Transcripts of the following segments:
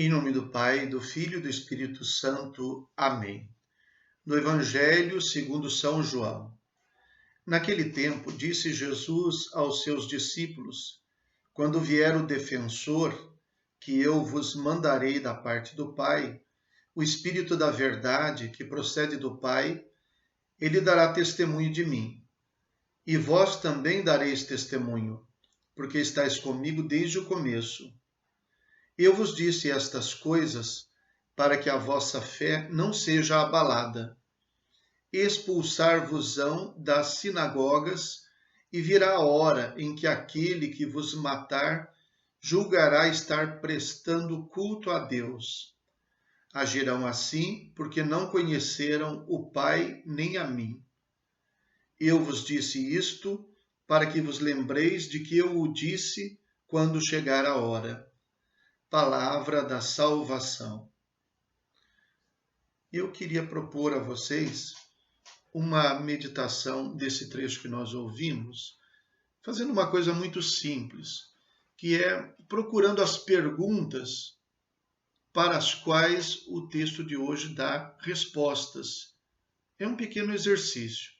Em nome do Pai, do Filho e do Espírito Santo. Amém. No Evangelho segundo São João. Naquele tempo, disse Jesus aos seus discípulos: Quando vier o defensor, que eu vos mandarei da parte do Pai, o Espírito da verdade, que procede do Pai, ele dará testemunho de mim. E vós também dareis testemunho, porque estáis comigo desde o começo. Eu vos disse estas coisas para que a vossa fé não seja abalada. Expulsar-vos-ão das sinagogas, e virá a hora em que aquele que vos matar julgará estar prestando culto a Deus. Agirão assim porque não conheceram o Pai nem a mim. Eu vos disse isto para que vos lembreis de que eu o disse quando chegar a hora. Palavra da salvação. Eu queria propor a vocês uma meditação desse trecho que nós ouvimos, fazendo uma coisa muito simples, que é procurando as perguntas para as quais o texto de hoje dá respostas. É um pequeno exercício.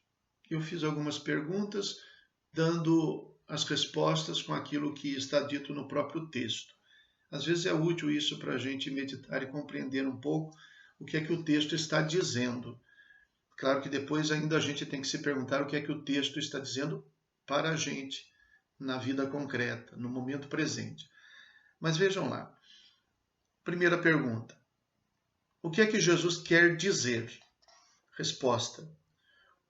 Eu fiz algumas perguntas, dando as respostas com aquilo que está dito no próprio texto. Às vezes é útil isso para a gente meditar e compreender um pouco o que é que o texto está dizendo. Claro que depois ainda a gente tem que se perguntar o que é que o texto está dizendo para a gente na vida concreta, no momento presente. Mas vejam lá. Primeira pergunta. O que é que Jesus quer dizer? Resposta.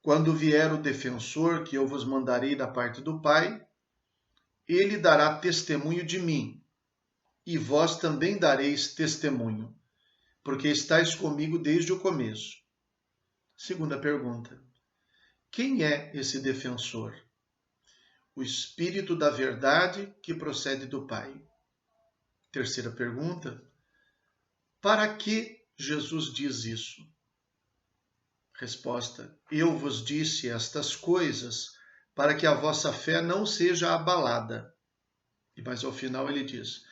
Quando vier o defensor que eu vos mandarei da parte do Pai, ele dará testemunho de mim. E vós também dareis testemunho, porque estáis comigo desde o começo. Segunda pergunta. Quem é esse defensor? O Espírito da verdade que procede do Pai. Terceira pergunta. Para que Jesus diz isso? Resposta. Eu vos disse estas coisas para que a vossa fé não seja abalada. E mais ao final ele diz: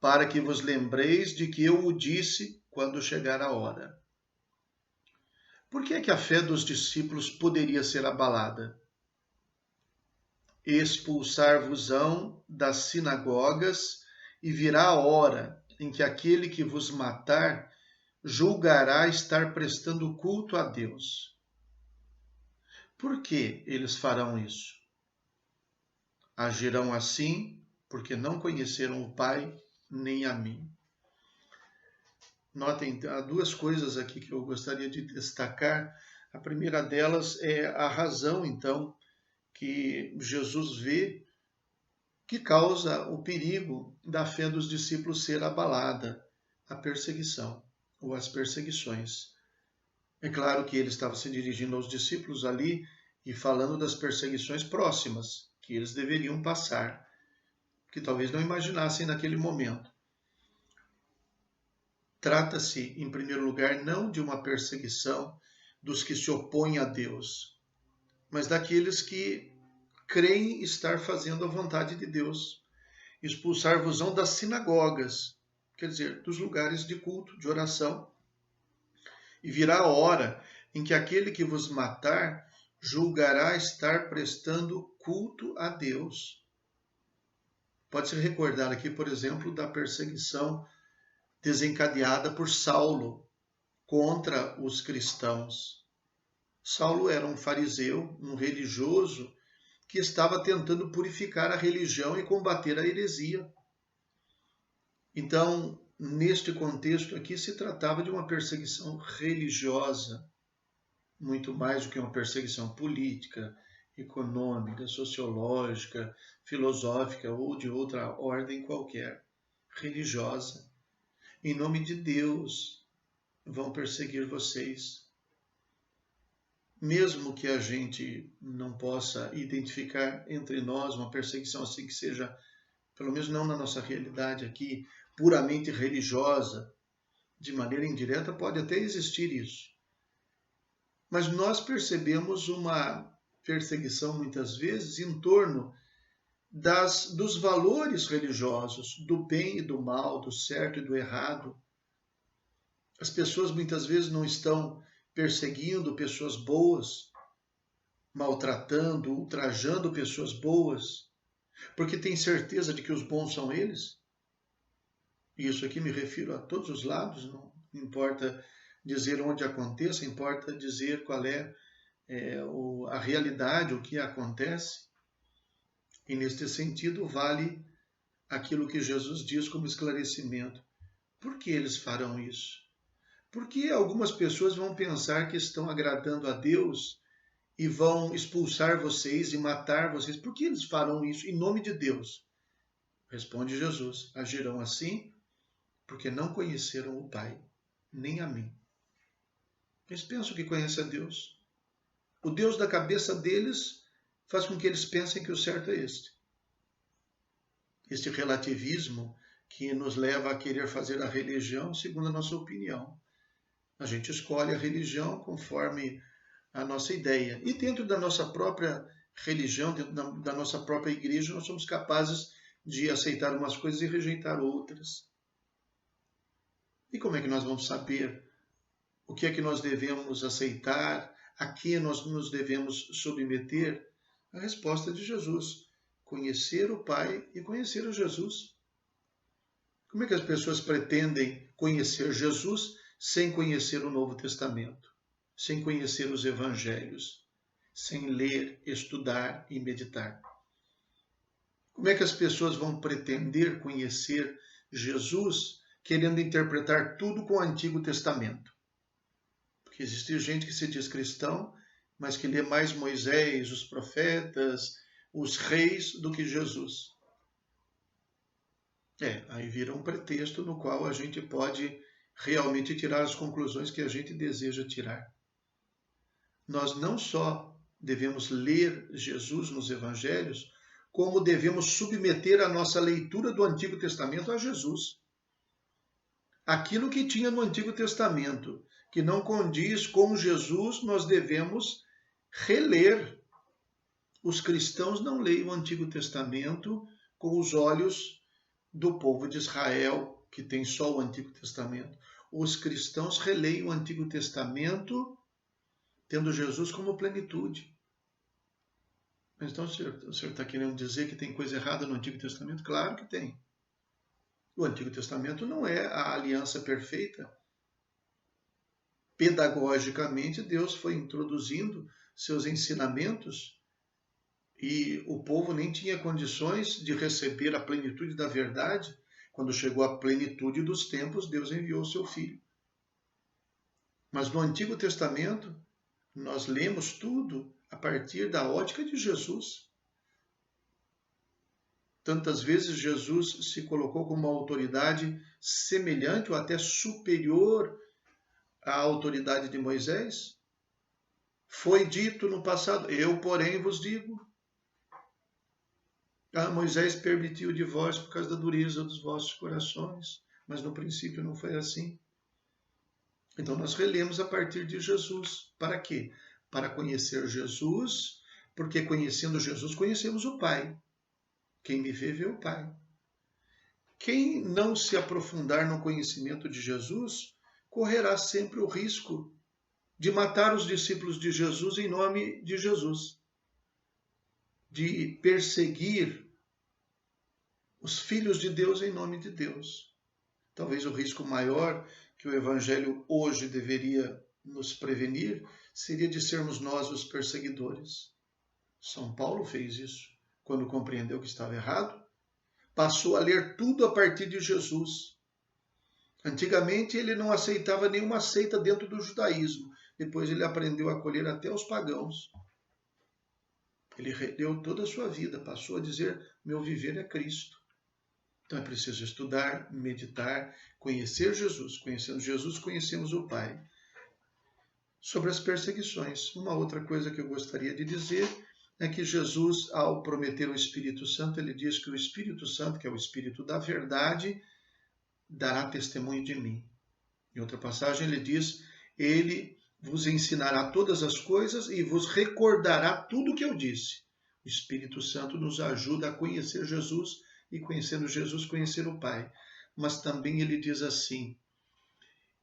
para que vos lembreis de que eu o disse quando chegar a hora. Por que é que a fé dos discípulos poderia ser abalada? Expulsar-vos-ão das sinagogas, e virá a hora em que aquele que vos matar julgará estar prestando culto a Deus. Por que eles farão isso? Agirão assim porque não conheceram o Pai nem a mim. Notem, há duas coisas aqui que eu gostaria de destacar. A primeira delas é a razão, então, que Jesus vê que causa o perigo da fé dos discípulos ser abalada, a perseguição ou as perseguições. É claro que ele estava se dirigindo aos discípulos ali e falando das perseguições próximas que eles deveriam passar, que talvez não imaginassem naquele momento. Trata-se, em primeiro lugar, não de uma perseguição dos que se opõem a Deus, mas daqueles que creem estar fazendo a vontade de Deus. Expulsar-vos-ão das sinagogas, quer dizer, dos lugares de culto, de oração. E virá a hora em que aquele que vos matar julgará estar prestando culto a Deus. Pode-se recordar aqui, por exemplo, da perseguição desencadeada por Saulo contra os cristãos. Saulo era um fariseu, um religioso, que estava tentando purificar a religião e combater a heresia. Então, neste contexto aqui, se tratava de uma perseguição religiosa, muito mais do que uma perseguição política, econômica, sociológica, filosófica ou de outra ordem qualquer, religiosa. Em nome de Deus, vão perseguir vocês. Mesmo que a gente não possa identificar entre nós uma perseguição assim que seja, pelo menos não na nossa realidade aqui, puramente religiosa, de maneira indireta pode até existir isso. Mas nós percebemos uma perseguição muitas vezes em torno dos valores religiosos, do bem e do mal, do certo e do errado. As pessoas muitas vezes não estão perseguindo pessoas boas, maltratando, ultrajando pessoas boas, porque têm certeza de que os bons são eles. E isso aqui me refiro a todos os lados, não importa dizer onde aconteça, importa dizer qual é, a realidade, o que acontece. E neste sentido vale aquilo que Jesus diz como esclarecimento. Por que eles farão isso? Porque algumas pessoas vão pensar que estão agradando a Deus e vão expulsar vocês e matar vocês. Por que eles farão isso em nome de Deus? Responde Jesus: agirão assim porque não conheceram o Pai, nem a mim. Eles pensam que conhecem a Deus. O Deus da cabeça deles faz com que eles pensem que o certo é este. Este relativismo que nos leva a querer fazer a religião segundo a nossa opinião. A gente escolhe a religião conforme a nossa ideia. E dentro da nossa própria religião, dentro da nossa própria igreja, nós somos capazes de aceitar umas coisas e rejeitar outras. E como é que nós vamos saber o que é que nós devemos aceitar, a que nós nos devemos submeter? A resposta de Jesus: conhecer o Pai e conhecer o Jesus. Como é que as pessoas pretendem conhecer Jesus sem conhecer o Novo Testamento, sem conhecer os Evangelhos, sem ler, estudar e meditar? Como é que as pessoas vão pretender conhecer Jesus querendo interpretar tudo com o Antigo Testamento? Porque existe gente que se diz cristão, mas que lê mais Moisés, os profetas, os reis do que Jesus. Aí vira um pretexto no qual a gente pode realmente tirar as conclusões que a gente deseja tirar. Nós não só devemos ler Jesus nos Evangelhos, como devemos submeter a nossa leitura do Antigo Testamento a Jesus. Aquilo que tinha no Antigo Testamento, que não condiz com Jesus, nós devemos reler. Os cristãos não leem o Antigo Testamento com os olhos do povo de Israel, que tem só o Antigo Testamento. Os cristãos releem o Antigo Testamento tendo Jesus como plenitude. Mas então o senhor está querendo dizer que tem coisa errada no Antigo Testamento? Claro que tem. O Antigo Testamento não é a aliança perfeita. Pedagogicamente, Deus foi introduzindo seus ensinamentos e o povo nem tinha condições de receber a plenitude da verdade. Quando chegou a plenitude dos tempos, Deus enviou o seu Filho. Mas no Antigo Testamento, nós lemos tudo a partir da ótica de Jesus. Tantas vezes Jesus se colocou como uma autoridade semelhante ou até superior à autoridade de Moisés. Foi dito no passado: eu, porém, vos digo. Moisés permitiu o divórcio por causa da dureza dos vossos corações, mas no princípio não foi assim. Então nós relemos a partir de Jesus. Para quê? Para conhecer Jesus, porque conhecendo Jesus conhecemos o Pai. Quem me vê, vê o Pai. Quem não se aprofundar no conhecimento de Jesus, correrá sempre o risco de matar os discípulos de Jesus em nome de Jesus, de perseguir os filhos de Deus em nome de Deus. Talvez o risco maior que o Evangelho hoje deveria nos prevenir seria de sermos nós os perseguidores. São Paulo fez isso. Quando compreendeu que estava errado, passou a ler tudo a partir de Jesus. Antigamente ele não aceitava nenhuma seita dentro do judaísmo. Depois ele aprendeu a acolher até os pagãos. Ele redeu toda a sua vida, passou a dizer: meu viver é Cristo. Então é preciso estudar, meditar, conhecer Jesus. Conhecendo Jesus, conhecemos o Pai. Sobre as perseguições, uma outra coisa que eu gostaria de dizer é que Jesus, ao prometer o Espírito Santo, ele diz que o Espírito Santo, que é o Espírito da verdade, dará testemunho de mim. Em outra passagem ele diz: ele vos ensinará todas as coisas e vos recordará tudo o que eu disse. O Espírito Santo nos ajuda a conhecer Jesus e, conhecendo Jesus, conhecer o Pai. Mas também ele diz assim: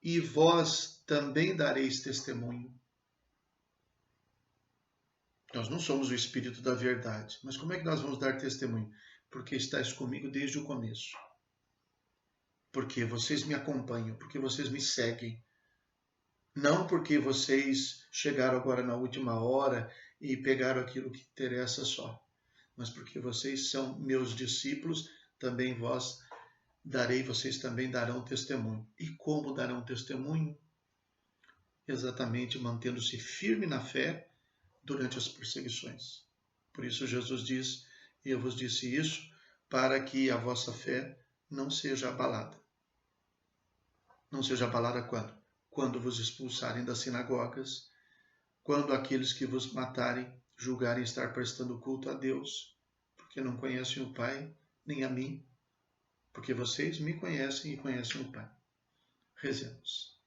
e vós também dareis testemunho. Nós não somos o Espírito da verdade, mas como é que nós vamos dar testemunho? Porque estáis comigo desde o começo. Porque vocês me acompanham, porque vocês me seguem. Não porque vocês chegaram agora na última hora e pegaram aquilo que interessa só, mas porque vocês são meus discípulos, também vocês também darão testemunho. E como darão testemunho? Exatamente mantendo-se firme na fé durante as perseguições. Por isso Jesus diz, e eu vos disse isso, para que a vossa fé não seja abalada. Não seja abalada quando? Quando vos expulsarem das sinagogas, quando aqueles que vos matarem julgarem estar prestando culto a Deus, porque não conhecem o Pai, nem a mim, porque vocês me conhecem e conhecem o Pai. Rezemos.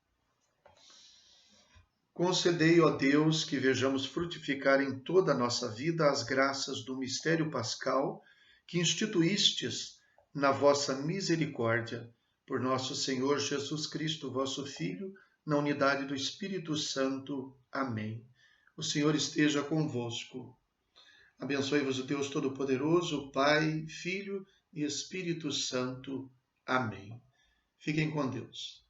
Concedei, ó Deus, que vejamos frutificar em toda a nossa vida as graças do mistério pascal que instituístes na vossa misericórdia, por nosso Senhor Jesus Cristo, vosso Filho, na unidade do Espírito Santo. Amém. O Senhor esteja convosco. Abençoe-vos o Deus Todo-Poderoso, Pai, Filho e Espírito Santo. Amém. Fiquem com Deus.